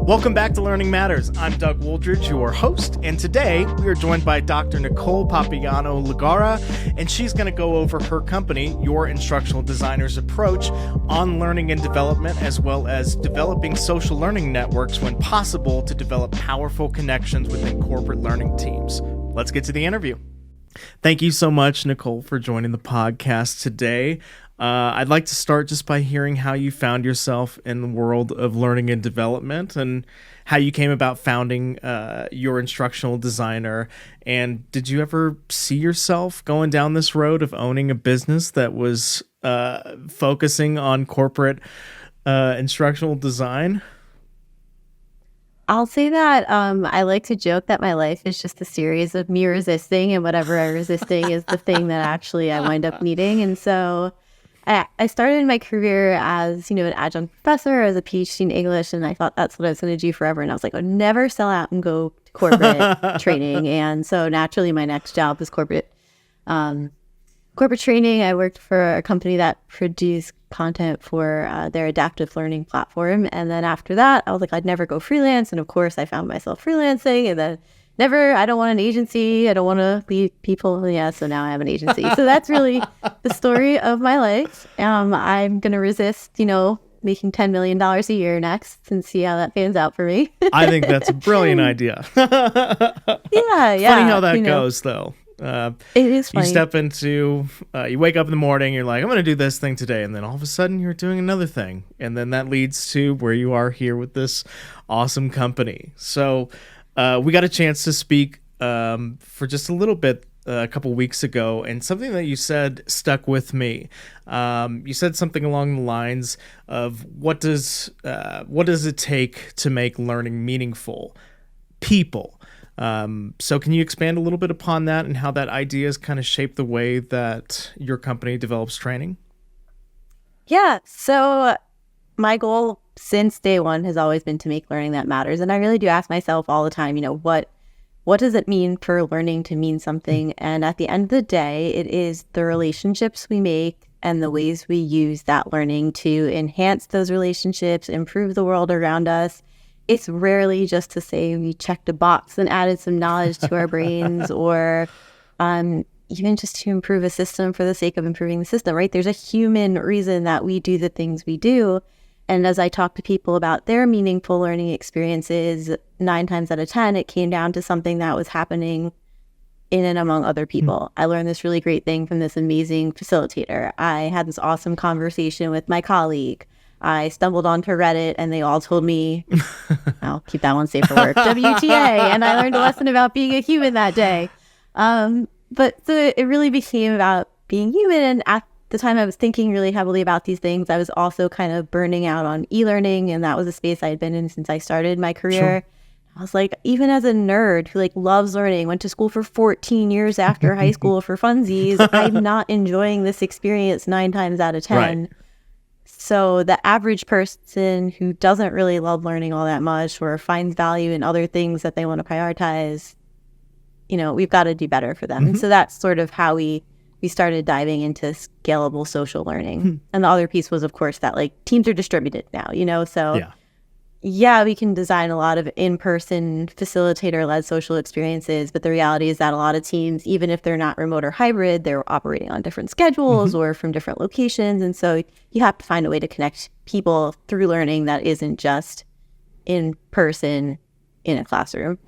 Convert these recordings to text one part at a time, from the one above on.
Welcome back to Learning Matters. I'm Doug Wooldridge, your host, and today we are joined by Dr. Nicole Papaioannou Lugara, and she's going to go over her company, Your Instructional Designer's approach on learning and development, as well as developing social learning networks when possible to develop powerful connections within corporate learning teams. Let's get to the interview. Thank you so much, Nicole, for joining the podcast today. I'd like to start just by hearing how you found yourself in the world of learning and development and how you came about founding Your Instructional Designer. And did you ever see yourself going down this road of owning a business that was focusing on corporate instructional design? I'll say that I like to joke that my life is just a series of me resisting, and whatever I'm resisting is the thing that actually I wind up needing. And so I started my career as, an adjunct professor, as a PhD in English, and I thought that's what I was going to do forever. And I was like, I'd never sell out and go to corporate training. And so naturally, my next job was corporate training. I worked for a company that produced content for their adaptive learning platform. And then after that, I was like, I'd never go freelance. And of course, I found myself freelancing, and then I don't want an agency. I don't want to lead people. Yeah, so now I have an agency. So that's really the story of my life. I'm going to resist, making $10 million a year next and see how that pans out for me. I think that's a brilliant idea. Yeah. Funny how that goes, though. It is funny. You step into, you wake up in the morning, you're like, I'm going to do this thing today. And then all of a sudden you're doing another thing. And then that leads to where you are here with this awesome company. So we got a chance to speak for just a little bit a couple weeks ago, and something that you said stuck with me. You said something along the lines of, what does it take to make learning meaningful? People. So can you expand a little bit upon that and how that idea has kind of shaped the way that your company develops training? Yeah. So my goal since day one has always been to make learning that matters. And I really do ask myself all the time, what does it mean for learning to mean something? And at the end of the day, it is the relationships we make and the ways we use that learning to enhance those relationships, improve the world around us. It's rarely just to say we checked a box and added some knowledge to our brains, or even just to improve a system for the sake of improving the system, right? There's a human reason that we do the things we do. And as I talk to people about their meaningful learning experiences, 9 times out of 10, it came down to something that was happening in and among other people. I learned this really great thing from this amazing facilitator. I had this awesome conversation with my colleague. I stumbled onto Reddit and they all told me, I'll keep that one safe for work, WTA. And I learned a lesson about being a human that day. But so it really became about being human. And at the time I was thinking really heavily about these things, I was also kind of burning out on e-learning. And that was a space I had been in since I started my career. Sure. I was like, even as a nerd who loves learning, went to school for 14 years after high school for funsies, I'm not enjoying this experience 9 times out of 10. Right. So the average person who doesn't really love learning all that much or finds value in other things that they want to prioritize, we've got to do better for them. And so that's sort of how we started diving into scalable social learning. And the other piece was, of course, that teams are distributed now, so yeah, we can design a lot of in-person facilitator-led social experiences, but the reality is that a lot of teams, even if they're not remote or hybrid, they're operating on different schedules or from different locations. And so you have to find a way to connect people through learning that isn't just in person in a classroom.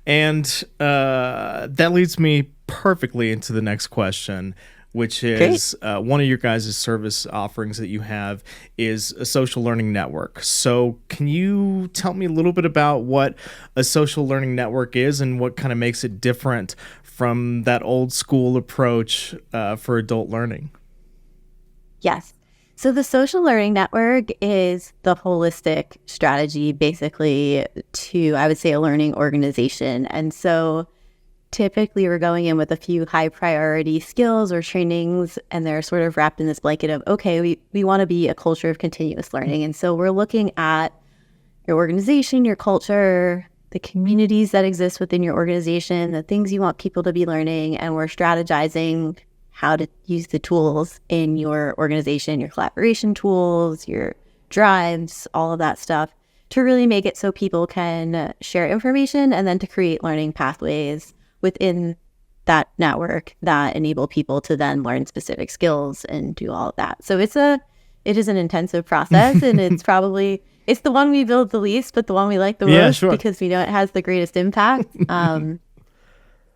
And that leads me perfectly into the next question, which is one of your guys' service offerings that you have is a social learning network. So can you tell me a little bit about what a social learning network is and what kind of makes it different from that old school approach for adult learning? Yes. So the social learning network is the holistic strategy basically to, I would say, a learning organization. And so typically we're going in with a few high priority skills or trainings, and they're sort of wrapped in this blanket of, okay, we want to be a culture of continuous learning. And so we're looking at your organization, your culture, the communities that exist within your organization, the things you want people to be learning, and we're strategizing how to use the tools in your organization, your collaboration tools, your drives, all of that stuff, to really make it so people can share information and then to create learning pathways within that network that enable people to then learn specific skills and do all of that. So it is an intensive process, and it's the one we build the least, but the one we like the most because we know it has the greatest impact.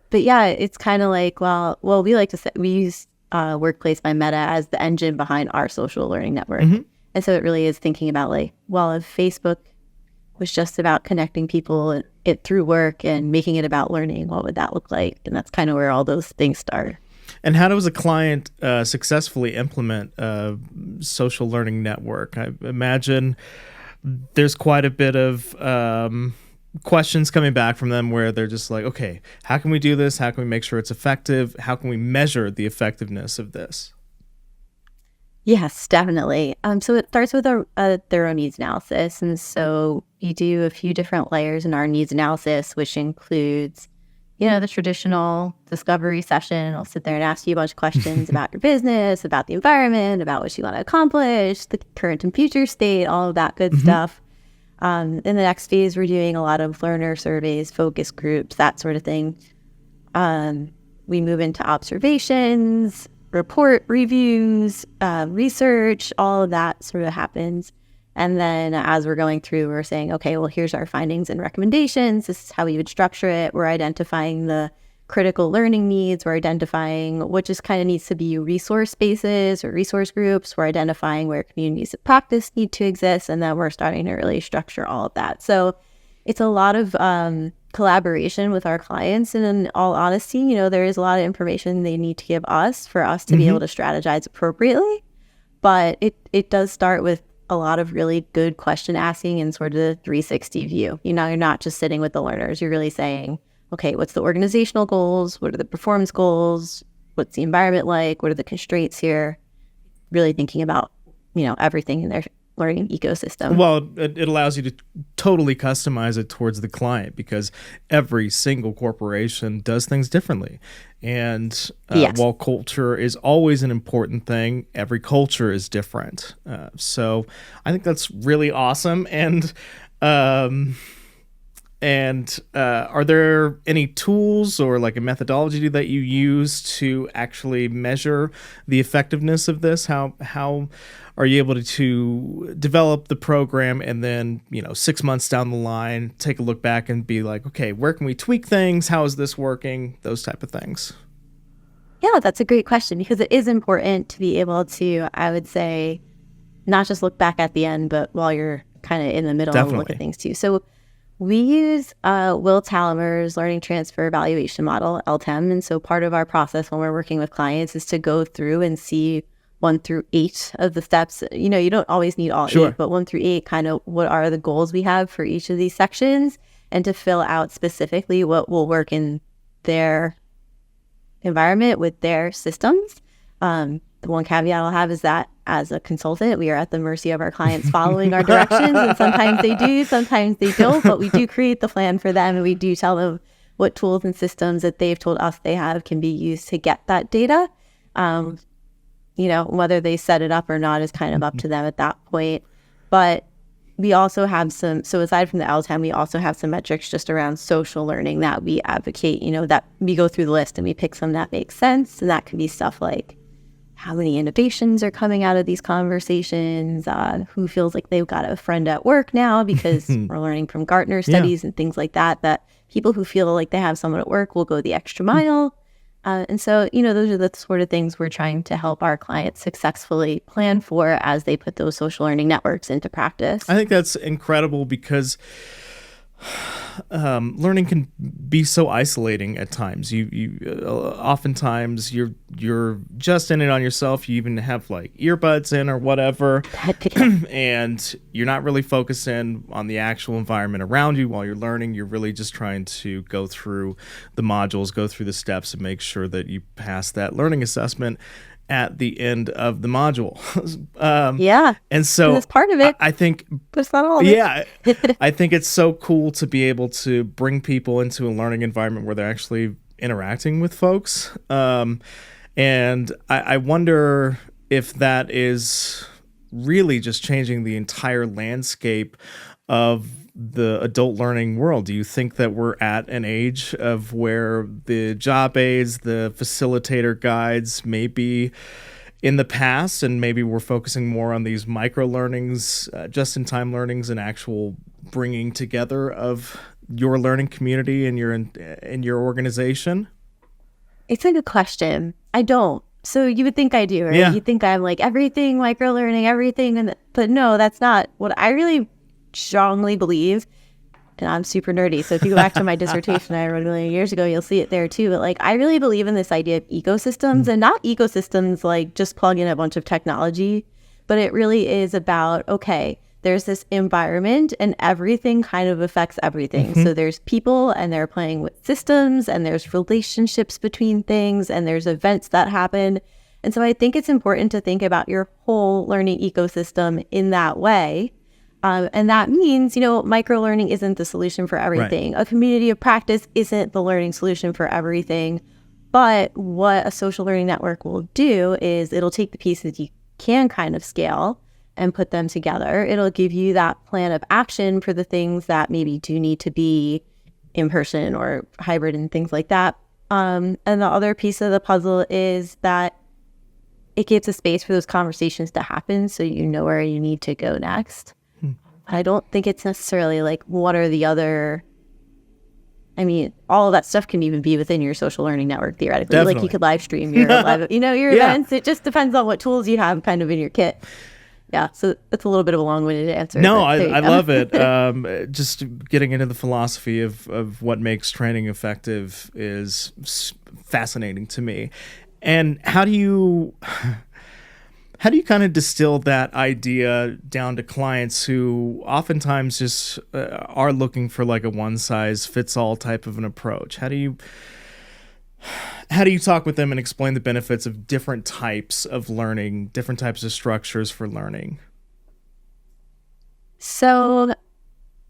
But yeah, it's kind of like, well, we like to say, we use Workplace by Meta as the engine behind our social learning network. And so it really is thinking about like, well, if Facebook was just about connecting people it through work and making it about learning, what would that look like? And that's kind of where all those things start. And how does a client successfully implement a social learning network? I imagine there's quite a bit of questions coming back from them where they're just like, okay, how can we do this? How can we make sure it's effective? How can we measure the effectiveness of this? Yes, definitely. So it starts with a thorough needs analysis. And so you do a few different layers in our needs analysis, which includes, the traditional discovery session. I'll sit there and ask you a bunch of questions about your business, about the environment, about what you want to accomplish, the current and future state, all of that good stuff. In the next phase, we're doing a lot of learner surveys, focus groups, that sort of thing. We move into observations, report reviews, research, all of that sort of happens. And then as we're going through, we're saying, okay, well, here's our findings and recommendations. This is how we would structure it. We're identifying the critical learning needs. We're identifying what just kind of needs to be resource spaces or resource groups. We're identifying where communities of practice need to exist. And then we're starting to really structure all of that. So it's a lot of collaboration with our clients. And in all honesty, there is a lot of information they need to give us for us to be able to strategize appropriately. But it does start with a lot of really good question asking and sort of the 360 view. You're not just sitting with the learners. You're really saying, okay, what's the organizational goals? What are the performance goals? What's the environment like? What are the constraints here? Really thinking about, everything in their learning ecosystem. Well, it allows you to totally customize it towards the client because every single corporation does things differently. And while culture is always an important thing, every culture is different. So I think that's really awesome. And are there any tools or like a methodology that you use to actually measure the effectiveness of this? How are you able to develop the program and then, 6 months down the line, take a look back and be like, okay, where can we tweak things? How is this working? Those type of things. Yeah, that's a great question because it is important to be able to, I would say, not just look back at the end, but while you're kind of in the middle and look at things too. So we use Will Talamer's learning transfer evaluation model, LTEM. And so part of our process when we're working with clients is to go through and see 1 through 8 of the steps. You don't always need all 8, but 1 through 8, kind of what are the goals we have for each of these sections and to fill out specifically what will work in their environment with their systems. The one caveat I'll have is that as a consultant, we are at the mercy of our clients following our directions. And sometimes they do, sometimes they don't, but we do create the plan for them. And we do tell them what tools and systems that they've told us they have can be used to get that data. Whether they set it up or not is kind of up to them at that point. But we also have so aside from the LTEM, we also have some metrics just around social learning that we advocate, that we go through the list and we pick some that makes sense. And that can be stuff like how many innovations are coming out of these conversations, who feels like they've got a friend at work now because we're learning from Gartner studies and things like that people who feel like they have someone at work will go the extra mile. And so, those are the sort of things we're trying to help our clients successfully plan for as they put those social learning networks into practice. I think that's incredible because learning can be so isolating at times. You oftentimes you're just in it on yourself. You even have like earbuds in or whatever, and you're not really focusing on the actual environment around you while you're learning. You're really just trying to go through the modules, go through the steps, and make sure that you pass that learning assessment at the end of the module. And so that's part of it. I think, but it's not all of it. I think it's so cool to be able to bring people into a learning environment where they're actually interacting with folks. And I wonder if that is really just changing the entire landscape of the adult learning world? Do you think that we're at an age of where the job aids, the facilitator guides may be in the past, and maybe we're focusing more on these micro learnings, just-in-time learnings, and actual bringing together of your learning community and in your organization? It's a good question. I don't. So you would think I do, right? Yeah. You think I'm like everything, micro learning, everything, but no, that's not what I really strongly believe. And I'm super nerdy, so if you go back to my dissertation I wrote a million years ago, you'll see it there too. But like, I really believe in this idea of ecosystems, and not ecosystems like just plug in a bunch of technology, but it really is about, okay, there's this environment and everything kind of affects everything. So there's people and they're playing with systems, and there's relationships between things, and there's events that happen. And so I think it's important to think about your whole learning ecosystem in that way. And that means, micro learning isn't the solution for everything. Right. A community of practice isn't the learning solution for everything. But what a social learning network will do is it'll take the pieces you can kind of scale and put them together. It'll give you that plan of action for the things that maybe do need to be in person or hybrid and things like that. And the other piece of the puzzle is that it gives a space for those conversations to happen, so you know where you need to go next. I don't think it's necessarily like what are the other, I mean, all of that stuff can even be within your social learning network theoretically. Definitely. Like you could live stream your your events. It just depends on what tools you have kind of in your kit. Yeah, so it's a little bit of a long-winded answer. No, I love it. Just getting into the philosophy of what makes training effective is fascinating to me. And how do you kind of distill that idea down to clients who oftentimes just are looking for like a one-size-fits-all type of an approach? How do you talk with them and explain the benefits of different types of learning, different types of structures for learning? So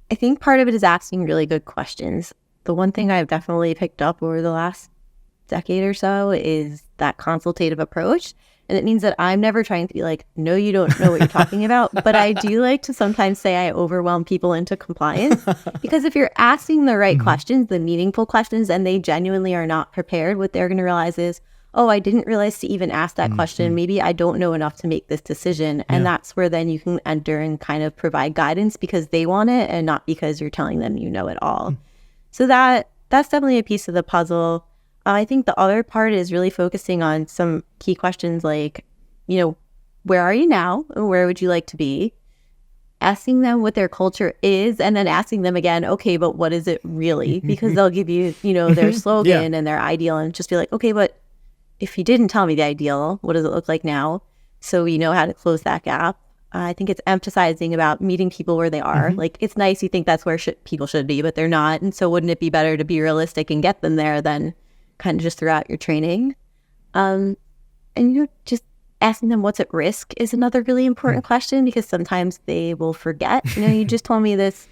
I think part of it is asking really good questions. The one thing I've definitely picked up over the last decade or so is that consultative approach. And it means that I'm never trying to be like, no, you don't know what you're talking about. But I do like to sometimes say I overwhelm people into compliance. Because if you're asking the right questions, the meaningful questions, and they genuinely are not prepared, what they're going to realize is, oh, I didn't realize to even ask that question. Maybe I don't know enough to make this decision. And that's where then you can enter and kind of provide guidance because they want it and not because you're telling them you know it all. So that's definitely a piece of the puzzle. I think the other part is really focusing on some key questions like, where are you now? And where would you like to be? Asking them what their culture is, and then asking them again, okay, but what is it really? Because they'll give you, their slogan and their ideal, and just be like, okay, but if you didn't tell me the ideal, what does it look like now? So we know how to close that gap. I think it's emphasizing about meeting people where they are. Like, it's nice you think that's where people should be, but they're not. And so wouldn't it be better to be realistic and get them there than kind of just throughout your training? And just asking them what's at risk is another really important question, because sometimes they will forget. You just told me this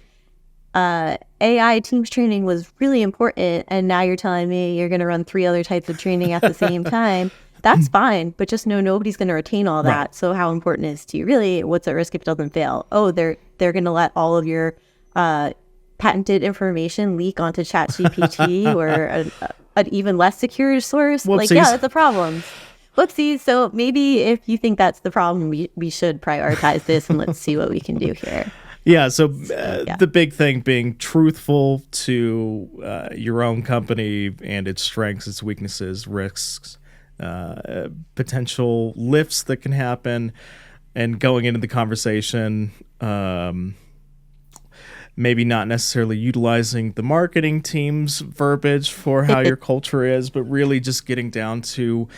AI teams training was really important, and now you're telling me you're going to run 3 other types of training at the same time. That's fine, but just know nobody's going to retain all that. Right. So how important is to you really what's at risk if it doesn't fail? Oh, they're going to let all of your patented information leak onto ChatGPT or an even less secure source. Whoopsies. Like, yeah, that's a problem. Whoopsies. So maybe if you think that's the problem, we should prioritize this and let's see what we can do here. Yeah. So the big thing being truthful to your own company and its strengths, its weaknesses, risks, potential lifts that can happen, and going into the conversation, maybe not necessarily utilizing the marketing team's verbiage for how your culture is, but really just getting down to,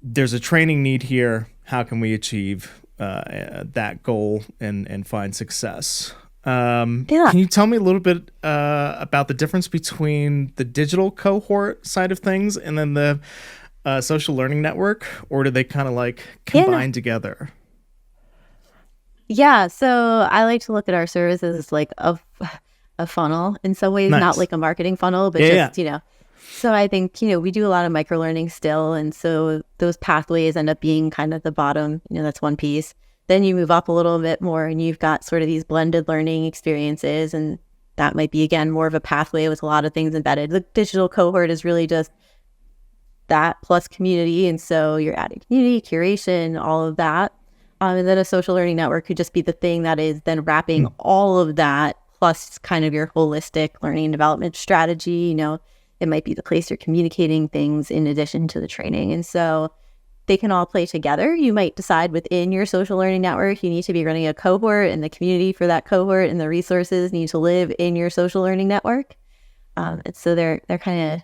there's a training need here. How can we achieve that goal and find success? Can you tell me a little bit about the difference between the digital cohort side of things and then the social learning network, or do they kind of like combine together? Yeah, so I like to look at our services as like a funnel in some ways, not like a marketing funnel, but So I think, we do a lot of micro learning still. And so those pathways end up being kind of the bottom, that's one piece. Then you move up a little bit more and you've got sort of these blended learning experiences. And that might be, again, more of a pathway with a lot of things embedded. The digital cohort is really just that plus community. And so you're adding community, curation, all of that. And then a social learning network could just be the thing that is then wrapping all of that plus kind of your holistic learning and development strategy. It might be the place you're communicating things in addition to the training. And so they can all play together. You might decide within your social learning network, you need to be running a cohort, and the community for that cohort and the resources need to live in your social learning network. And so they're kind of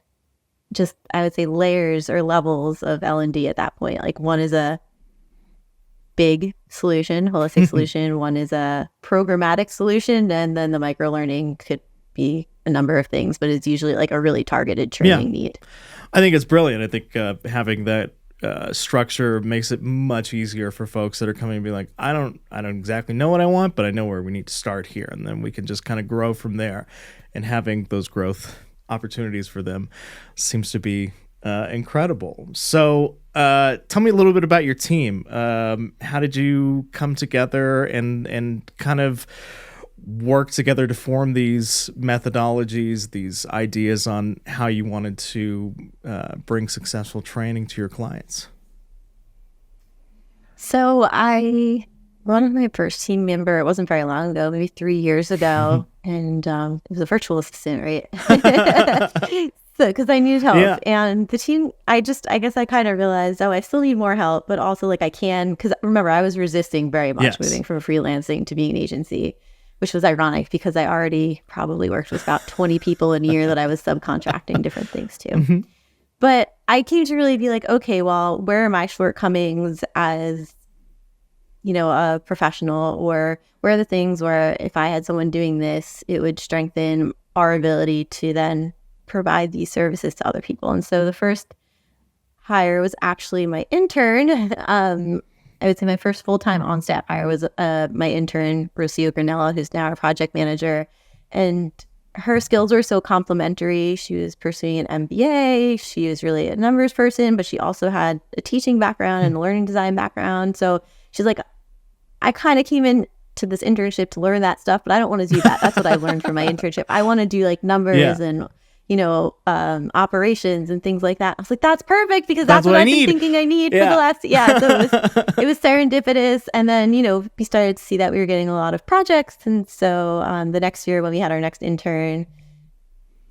just, I would say, layers or levels of L&D at that point. Like one is a big solution, holistic solution. One is a programmatic solution. And then the micro learning could be a number of things, but it's usually like a really targeted training need. I think it's brilliant. I think having that structure makes it much easier for folks that are coming and be like, I don't exactly know what I want, but I know where we need to start here. And then we can just kind of grow from there. And having those growth opportunities for them seems to be incredible. So tell me a little bit about your team. How did you come together and kind of work together to form these methodologies, these ideas on how you wanted to bring successful training to your clients? So one of my first team member, it wasn't very long ago, maybe 3 years ago, and it was a virtual assistant, right? So, because I needed help, and the team, I guess I kind of realized, I still need more help, but also like I can, because remember, I was resisting very much moving from freelancing to being an agency, which was ironic because I already probably worked with about 20 people in a year that I was subcontracting different things to. But I came to really be like, okay, well, where are my shortcomings as, a professional, or where are the things where if I had someone doing this, it would strengthen our ability to then provide these services to other people. And so the first hire was actually my intern. I would say my first full-time on-staff hire was my intern, Rocio Granella, who's now our project manager. And her skills were so complementary. She was pursuing an MBA. She was really a numbers person, but she also had a teaching background and a learning design background. So she's like, I kind of came in to this internship to learn that stuff, but I don't want to do that. That's what I learned from my internship. I want to do like numbers and operations and things like that. I was like, that's perfect because that's what I've been thinking I need for the last, So it was serendipitous. And then, we started to see that we were getting a lot of projects. And so the next year when we had our next intern,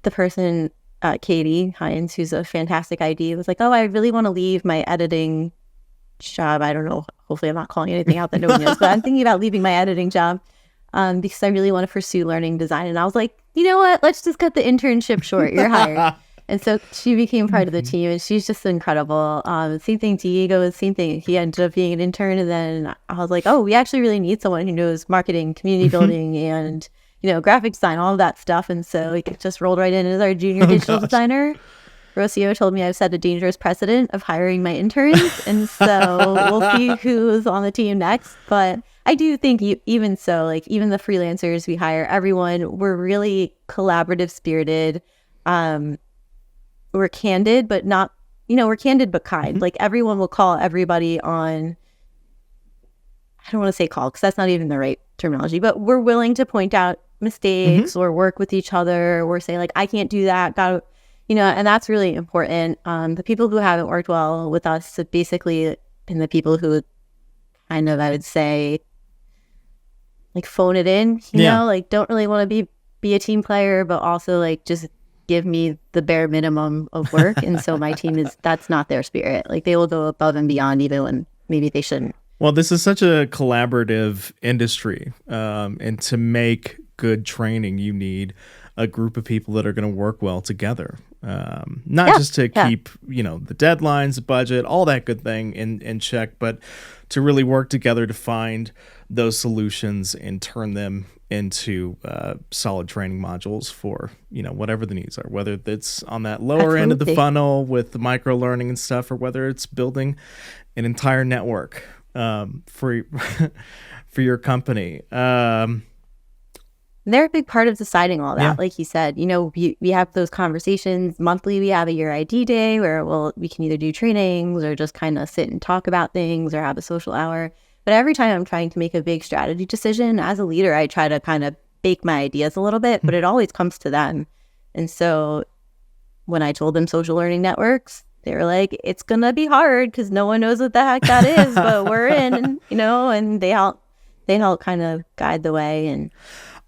the person, Katie Hines, who's a fantastic ID, was like, oh, I really want to leave my editing job. I don't know. Hopefully I'm not calling anything out that no one knows, but I'm thinking about leaving my editing job because I really want to pursue learning design. And I was like, you know what? Let's just cut the internship short. You're hired. And so she became part of the team, and she's just incredible. Same thing, Diego, same thing. He ended up being an intern, and then I was like, oh, we actually really need someone who knows marketing, community building, and graphic design, all of that stuff. And so he just rolled right in as our junior digital designer. Rocio told me I've set a dangerous precedent of hiring my interns, and so we'll see who's on the team next. But I do think even so, like even the freelancers we hire, everyone, we're really collaborative spirited. We're candid, but not, we're candid but kind. Like everyone will call everybody on, I don't want to say call because that's not even the right terminology, but we're willing to point out mistakes or work with each other. We're saying like, I can't do that. And that's really important. The people who haven't worked well with us have basically been the people who kind of, I would say, like phone it in, like don't really want to be a team player, but also like just give me the bare minimum of work. And so my team that's not their spirit. Like they will go above and beyond even when maybe they shouldn't. Well, this is such a collaborative industry. And to make good training, you need a group of people that are going to work well together. Not just to keep, the deadlines, the budget, all that good thing in check, but to really work together to find those solutions and turn them into solid training modules for, whatever the needs are, whether it's on that lower end of the funnel with the micro learning and stuff, or whether it's building an entire network for your company. They're a big part of deciding all that. Yeah. Like you said, we have those conversations monthly. We have a Your ID day where we can either do trainings or just kind of sit and talk about things or have a social hour. But every time I'm trying to make a big strategy decision as a leader, I try to kind of bake my ideas a little bit, but it always comes to them. And so when I told them social learning networks, they were like, it's going to be hard because no one knows what the heck that is, but we're in, and, and they help kind of guide the way. And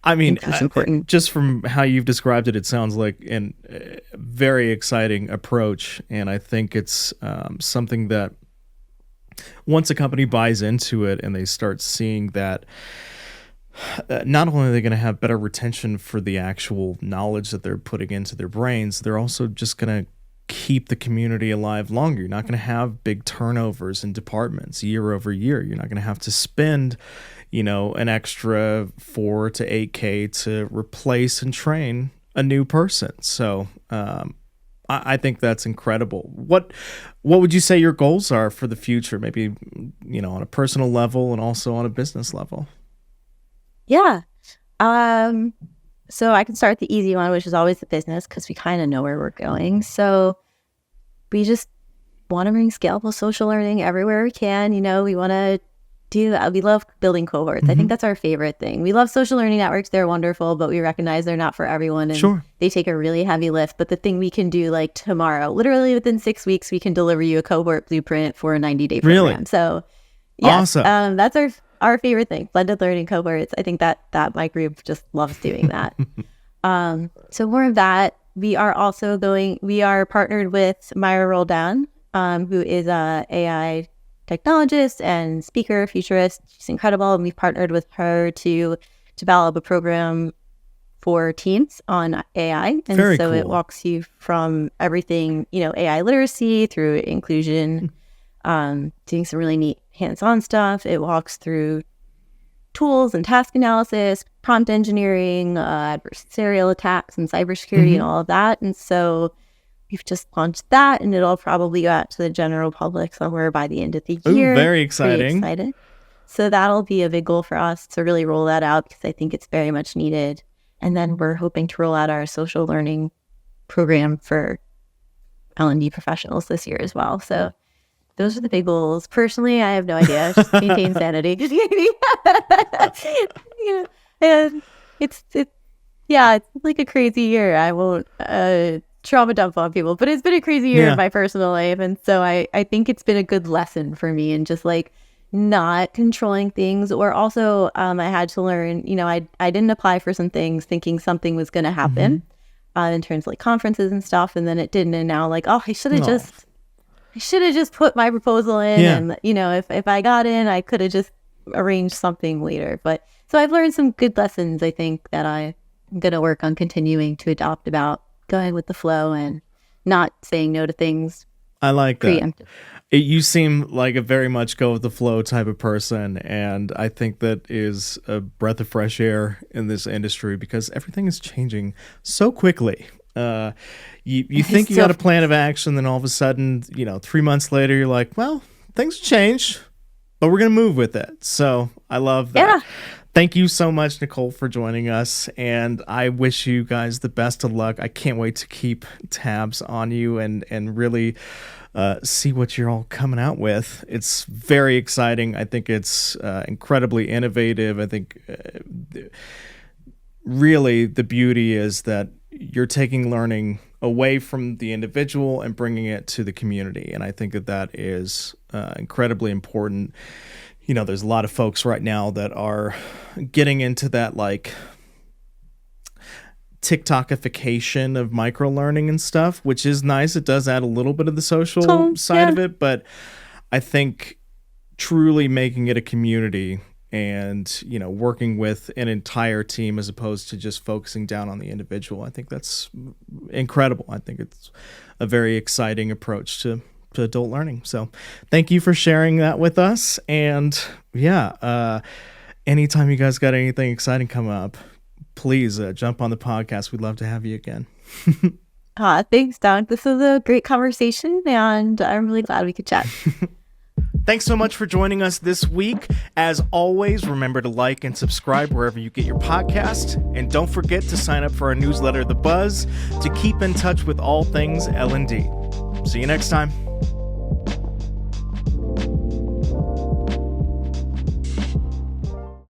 I mean, that's important. Just from how you've described it, it sounds like a very exciting approach. And I think it's something that once a company buys into it and they start seeing that not only are they going to have better retention for the actual knowledge that they're putting into their brains, they're also just going to keep the community alive longer. You're not going to have big turnovers in departments year over year. You're not going to have to spend, an extra 4 to 8K to replace and train a new person. So I think that's incredible. What would you say your goals are for the future? Maybe, on a personal level and also on a business level. Yeah. So I can start the easy one, which is always the business, because we kind of know where we're going. So we just want to bring scalable social learning everywhere we can. We want to do that. We love building cohorts. Mm-hmm. I think that's our favorite thing. We love social learning networks. They're wonderful, but we recognize they're not for everyone. And They take a really heavy lift. But the thing we can do like tomorrow, literally within 6 weeks, we can deliver you a cohort blueprint for a 90-day program. Really? So yeah, awesome. That's our favorite thing, blended learning cohorts. I think that my group just loves doing that. So more of that. We are partnered with Myra Roldan, who is a AI technologist and speaker, futurist. She's incredible. And we've partnered with her to develop a program for teens on AI. And Very so cool. It walks you from everything, AI literacy through inclusion, doing some really neat hands-on stuff. It walks through tools and task analysis, prompt engineering, adversarial attacks and cybersecurity and all of that. And so we've just launched that, and it'll probably go out to the general public somewhere by the end of the year. Ooh, very exciting. Pretty excited. So that'll be a big goal for us to really roll that out, because I think it's very much needed. And then we're hoping to roll out our social learning program for L&D professionals this year as well. So those are the big goals. Personally, I have no idea. Just maintain sanity. And it's like a crazy year. I won't trauma dump on people, but it's been a crazy year in my personal life. And so I think it's been a good lesson for me, and just like not controlling things. Or also I had to learn, I didn't apply for some things thinking something was going to happen in terms of like conferences and stuff. And then it didn't. And now like, I should have just put my proposal in. And, if I got in, I could have just arranged something later. But so I've learned some good lessons, I think, that I'm going to work on continuing to adopt, about going with the flow and not saying no to things. I like that. Preemptive. You seem like a very much go with the flow type of person, and I think that is a breath of fresh air in this industry, because everything is changing so quickly. You think you got a plan of action, then all of a sudden, 3 months later, you're like, well, things change, but we're going to move with it. So I love that. Yeah. Thank you so much, Nicole, for joining us, and I wish you guys the best of luck. I can't wait to keep tabs on you and really see what you're all coming out with. It's very exciting. I think it's incredibly innovative. I think really the beauty is that you're taking learning away from the individual and bringing it to the community, and I think that is incredibly important. There's a lot of folks right now that are getting into that like TikTokification of micro learning and stuff, which is nice. It does add a little bit of the social side of it, but I think truly making it a community and, working with an entire team as opposed to just focusing down on the individual, I think that's incredible. I think it's a very exciting approach to adult learning. So thank you for sharing that with us. And anytime you guys got anything exciting coming up, please jump on the podcast. We'd love to have you again. Thanks, Doug. This was a great conversation, and I'm really glad we could chat. Thanks so much for joining us this week. As always, remember to like and subscribe wherever you get your podcast. And don't forget to sign up for our newsletter, The Buzz, to keep in touch with all things L&D. See you next time.